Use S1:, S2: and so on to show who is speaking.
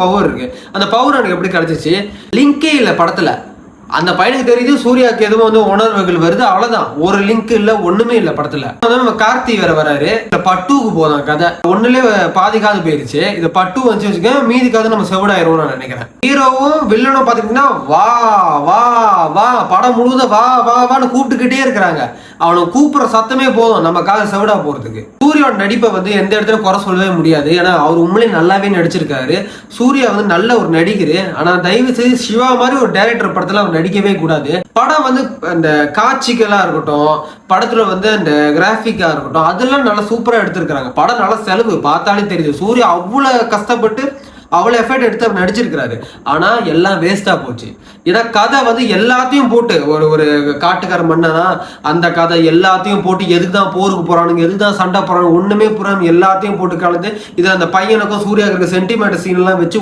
S1: Power இருக்கு. அந்த power எனக்கு எப்படி கிடைச்சிச்சு, லிங்கே இல்ல படத்துல. அந்த பையனுக்கு தெரியுது சூர்யாவுக்கு எதுவும் வந்து உணர்வுகள் வருது, அவ்வளவுதான். ஒரு லிங்க் இல்ல, ஒண்ணுமே இல்ல படத்துல. நம்ம கார்த்தி வேற வராரு. இந்த பட்டுக்கு போதான் கதை. ஒண்ணுலயே பாதி காது போயிருச்சு. இது பட்டு வந்து வச்சுக்க, மீதி காது நம்ம செவிடாயிரும் நான் நினைக்கிறேன். ஹீரோவும் வில்லனும் பாத்தீங்கன்னா வா வா வா படம் முழுவதும் வா வா வான்னு கூப்பிட்டுக்கிட்டே இருக்கிறாங்க. அவனை கூப்பிடுற சத்தமே போதும் நம்ம காது செவிடா போறதுக்கு. சூர்யாவோட நடிப்பை வந்து எந்த இடத்துல குறை சொல்லவே முடியாது. ஏன்னா அவர் உண்மையிலே நல்லாவே நடிச்சிருக்காரு. சூர்யா வந்து நல்ல ஒரு நடிகர். ஆனா தயவு செய்து சிவா மாதிரி ஒரு டைரக்டர் படத்துல அவர் நடிக்கவே கூடாது. படம் வந்து அந்த காட்சிகளா இருக்கட்டும், படத்துல வந்து அந்த கிராபிக்கா இருக்கட்டும், அதெல்லாம் நல்லா சூப்பரா எடுத்திருக்காங்க. படம் நல்லா செலவு பார்த்தாலே தெரியுது. சூர்யா அவ்வளவு கஷ்டப்பட்டு அவ்வளோ எஃபர்ட் எடுத்து அவர் நடிச்சிருக்கிறாரு. ஆனா எல்லாம் வேஸ்டா போச்சு. ஏன்னா கதை வந்து எல்லாத்தையும் போட்டு ஒரு காட்டுக்கார மன்னனா அந்த கதை எல்லாத்தையும் போட்டு எதுக்கு தான் போருக்கு போறானுங்க, எதுக்கு தான் சண்டை போறானுங்க, ஒண்ணுமே புறாம எல்லாத்தையும் போட்டு கலந்து இது அந்த பையனுக்கும் சூர்யாவுக்கு சென்டிமெண்ட் சீன் எல்லாம் வச்சு